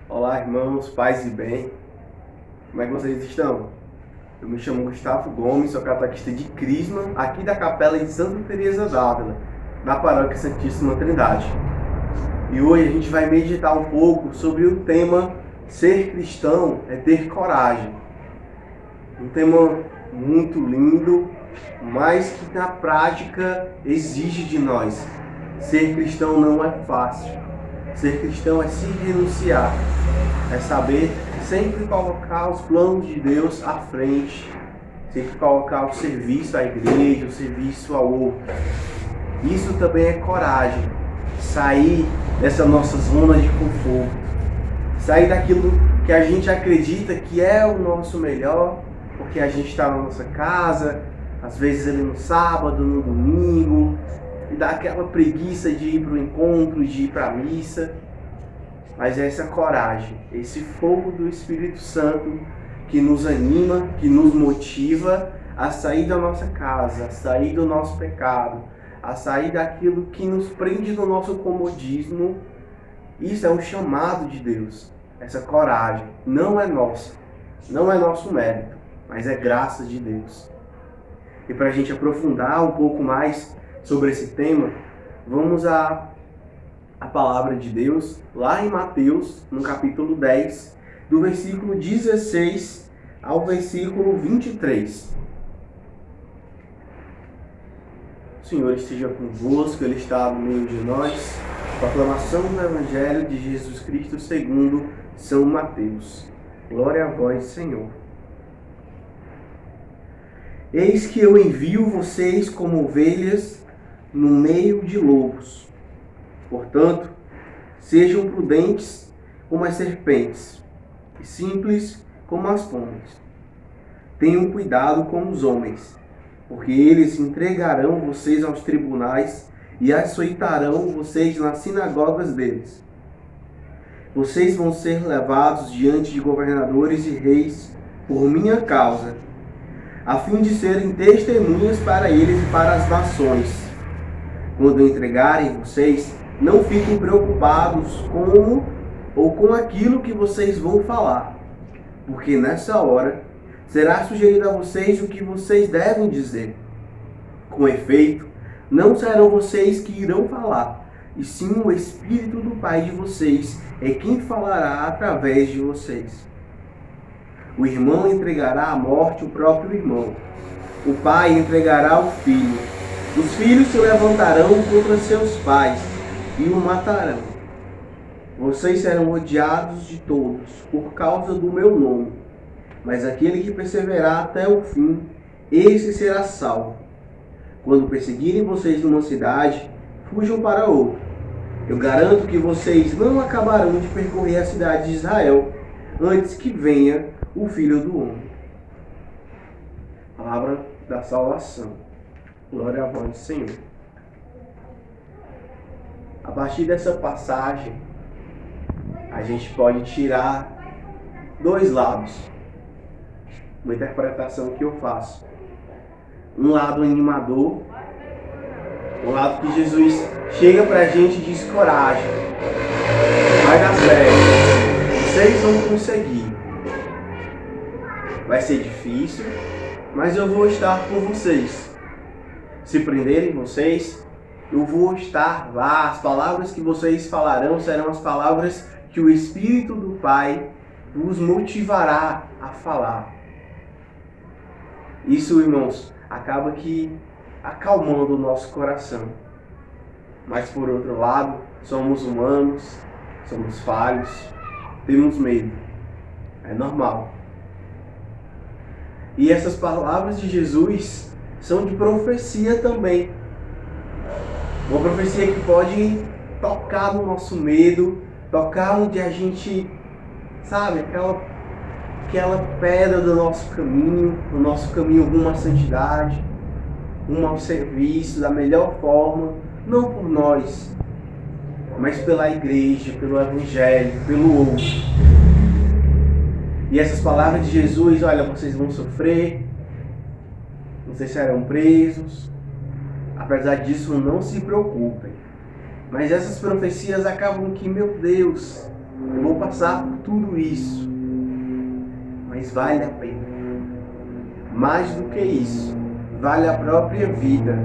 Olá, irmãos, paz e bem. Como é que vocês estão? Eu me chamo Gustavo Gomes, sou catequista de Crisma, aqui da Capela de Santa Teresa d'Ávila, da Paróquia Santíssima Trindade. E hoje a gente vai meditar um pouco sobre o tema Ser cristão é ter coragem. Um tema muito lindo, mas que na prática exige de nós. Ser cristão não é fácil. Ser cristão é se renunciar, é saber sempre colocar os planos de Deus à frente, sempre colocar o serviço à igreja, o serviço ao outro. Isso também é coragem, sair dessa nossa zona de conforto, sair daquilo que a gente acredita que é o nosso melhor, porque a gente está na nossa casa, às vezes ali no sábado, no domingo, e dá aquela preguiça de ir para o encontro, de ir para a missa. Mas é essa coragem, esse fogo do Espírito Santo que nos anima, que nos motiva a sair da nossa casa, a sair do nosso pecado, a sair daquilo que nos prende no nosso comodismo. Isso é um chamado de Deus. Essa coragem não é nossa, não é nosso mérito, mas é graça de Deus. E para a gente aprofundar um pouco mais sobre esse tema, vamos a palavra de Deus lá em Mateus, no capítulo 10, do versículo 16 ao versículo 23. O Senhor esteja convosco, Ele está no meio de nós. Proclamação do Evangelho de Jesus Cristo segundo São Mateus. Glória a vós, Senhor. Eis que eu envio vocês como ovelhas no meio de lobos. Portanto, sejam prudentes como as serpentes e simples como as pombas. Tenham cuidado com os homens, porque eles entregarão vocês aos tribunais e açoitarão vocês nas sinagogas deles. Vocês vão ser levados diante de governadores e reis por minha causa, a fim de serem testemunhas para eles e para as nações. Quando entregarem vocês, não fiquem preocupados com aquilo que vocês vão falar, porque nessa hora será sugerido a vocês o que vocês devem dizer. Com efeito, não serão vocês que irão falar, e sim o Espírito do Pai de vocês é quem falará através de vocês. O irmão entregará à morte o próprio irmão. O pai entregará o filho. Os filhos se levantarão contra seus pais e o matarão. Vocês serão odiados de todos por causa do meu nome, mas aquele que perseverar até o fim, esse será salvo. Quando perseguirem vocês numa cidade, fujam para outra. Eu garanto que vocês não acabarão de percorrer a cidade de Israel antes que venha o Filho do Homem. Palavra da salvação. Glória a vós, Senhor. A partir dessa passagem, a gente pode tirar dois lados. Uma interpretação que eu faço. Um lado animador, um lado que Jesus chega pra gente e diz: coragem, vai dar certo, vocês vão conseguir. Vai ser difícil, mas eu vou estar com vocês. Se prenderem vocês, eu vou estar lá. As palavras que vocês falarão serão as palavras que o Espírito do Pai vos motivará a falar. Isso, irmãos, acaba que acalmando o nosso coração. Mas por outro lado, somos humanos, somos falhos, temos medo. É normal. E essas palavras de Jesus são de profecia também. Uma profecia que pode tocar no nosso medo, tocar onde a gente, sabe, aquela pedra do nosso caminho rumo à santidade, rumo ao serviço da melhor forma, não por nós, mas pela igreja, pelo evangelho, pelo outro. E essas palavras de Jesus: olha, vocês vão sofrer, vocês serão presos. Apesar disso, não se preocupem. Mas essas profecias acabam que, meu Deus, Eu vou passar por tudo isso, mas vale a pena. Mais do que isso, vale a própria vida.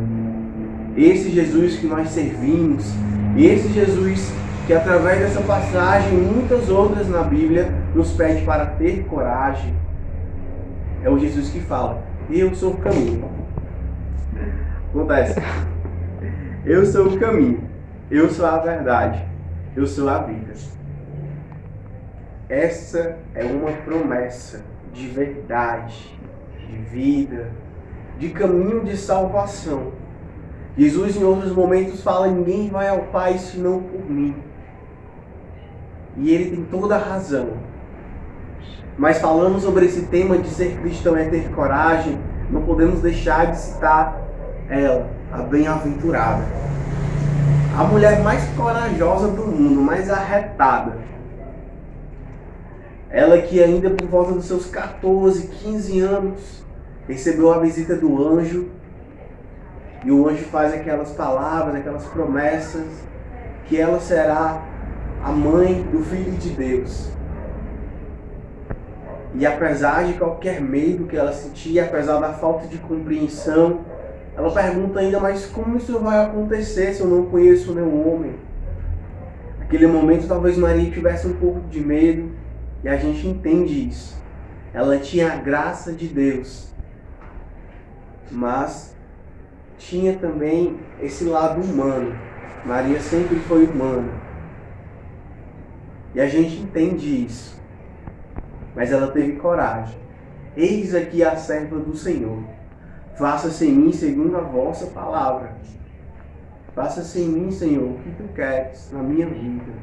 Esse Jesus que nós servimos, esse Jesus que através dessa passagem e muitas outras na Bíblia nos pede para ter coragem, é o Jesus que fala: eu sou o caminho. Acontece. Eu sou o caminho, eu sou a verdade, eu sou a vida. Essa é uma promessa de verdade, de vida, de caminho de salvação. Jesus em outros momentos fala: ninguém vai ao Pai senão por mim. E ele tem toda a razão. Mas falando sobre esse tema de ser cristão é ter coragem, não podemos deixar de citar ela, a bem-aventurada. A mulher mais corajosa do mundo, mais arretada. Ela que ainda por volta dos seus 14, 15 anos, recebeu a visita do anjo. E o anjo faz aquelas palavras, aquelas promessas, que ela será a mãe do Filho de Deus. E apesar de qualquer medo que ela sentia, apesar da falta de compreensão, ela pergunta ainda: mas como isso vai acontecer se eu não conheço nenhum homem? Naquele momento talvez Maria tivesse um pouco de medo, e a gente entende isso. Ela tinha a graça de Deus, mas tinha também esse lado humano. Maria sempre foi humana. E a gente entende isso. Mas ela teve coragem. Eis aqui a serva do Senhor. Faça-se em mim segundo a vossa palavra. Faça-se em mim, Senhor, o que tu queres na minha vida.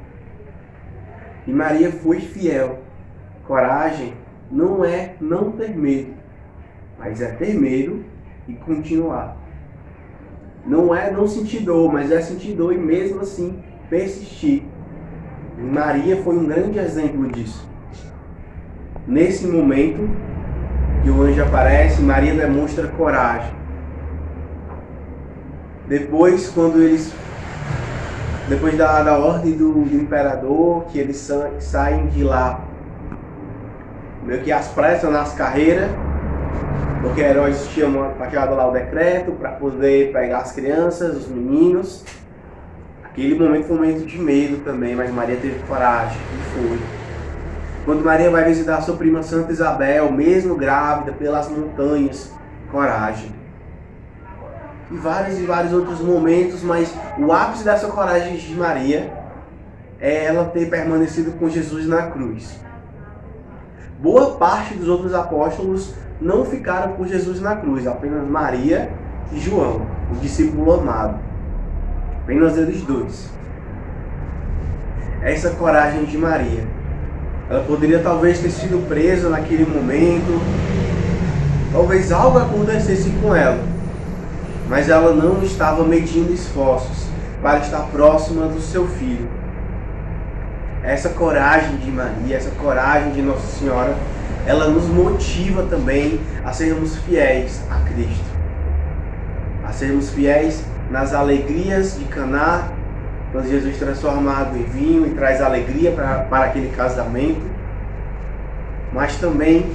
E Maria foi fiel. Coragem não é não ter medo, mas é ter medo e continuar. Não é não sentir dor, mas é sentir dor e mesmo assim persistir. E Maria foi um grande exemplo disso. Nesse momento que o anjo aparece, Maria demonstra coragem. Depois da ordem do imperador, que eles saem de lá meio que às pressas nas carreiras, porque Herodes tinha tirado lá o decreto para poder pegar as crianças, os meninos. Aquele momento foi um momento de medo também, mas Maria teve coragem e foi. Quando Maria vai visitar sua prima Santa Isabel, mesmo grávida, pelas montanhas, coragem. E vários outros momentos, mas o ápice dessa coragem de Maria é ela ter permanecido com Jesus na cruz. Boa parte dos outros apóstolos não ficaram com Jesus na cruz, apenas Maria e João, o discípulo amado. Apenas eles dois. Essa coragem de Maria. Ela poderia talvez ter sido presa naquele momento, talvez algo acontecesse com ela, mas ela não estava medindo esforços para estar próxima do seu filho. Essa coragem de Maria, essa coragem de Nossa Senhora, ela nos motiva também a sermos fiéis a Cristo, a sermos fiéis nas alegrias de Caná, quando Jesus transforma a água em vinho e traz alegria para aquele casamento, mas também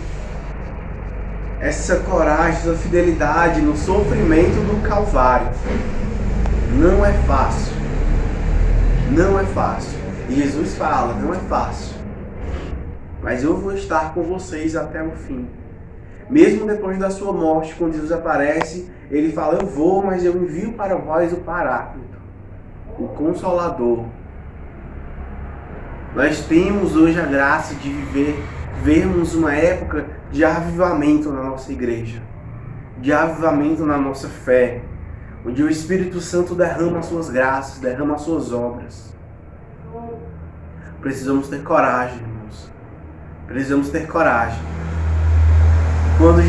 essa coragem, essa fidelidade no sofrimento do Calvário. Não é fácil, não é fácil. E Jesus fala: não é fácil, mas eu vou estar com vocês até o fim. Mesmo depois da sua morte, quando Jesus aparece, ele fala: eu vou, mas eu envio para vós o Paráclito, o Consolador. Nós temos hoje a graça de vermos uma época de avivamento na nossa igreja, de avivamento na nossa fé, onde o Espírito Santo derrama as suas graças, derrama as suas obras. Precisamos ter coragem, irmãos. Precisamos ter coragem. Quando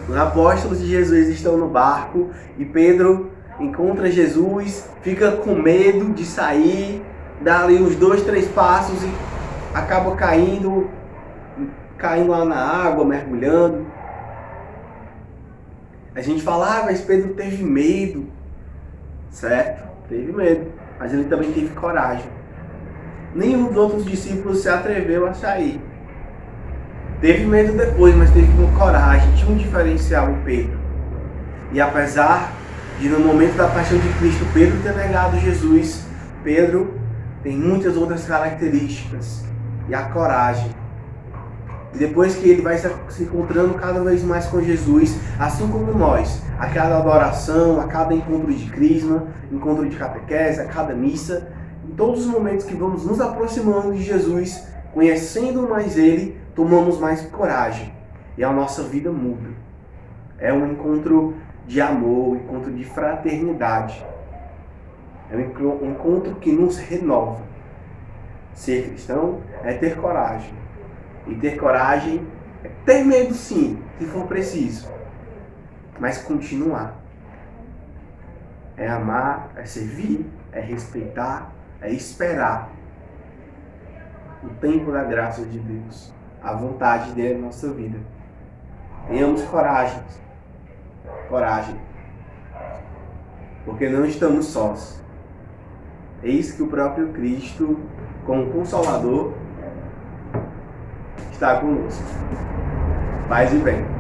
os apóstolos de Jesus estão no barco e Pedro encontra Jesus, fica com medo de sair, dá ali uns 2, 3 passos e acaba caindo lá na água, mergulhando. A gente fala: mas Pedro teve medo. Certo? Teve medo. Mas ele também teve coragem. nenhum dos outros discípulos se atreveu a sair. Teve medo depois, mas teve com coragem, tinha um diferencial em Pedro. E apesar de no momento da paixão de Cristo Pedro ter negado Jesus, Pedro tem muitas outras características e a coragem. E depois que ele vai se encontrando cada vez mais com Jesus, assim como nós, a cada adoração, a cada encontro de crisma, encontro de catequese, a cada missa, em todos os momentos que vamos nos aproximando de Jesus, conhecendo mais Ele, tomamos mais coragem e a nossa vida muda. É um encontro de amor, um encontro de fraternidade. É um encontro que nos renova. Ser cristão é ter coragem. E ter coragem é ter medo, sim, se for preciso. Mas continuar. É amar, é servir, é respeitar, é esperar o tempo da graça de Deus, a vontade dele na nossa vida. Tenhamos coragem. Coragem. Porque não estamos sós. Eis que o próprio Cristo, como Consolador, está conosco. Paz e bem.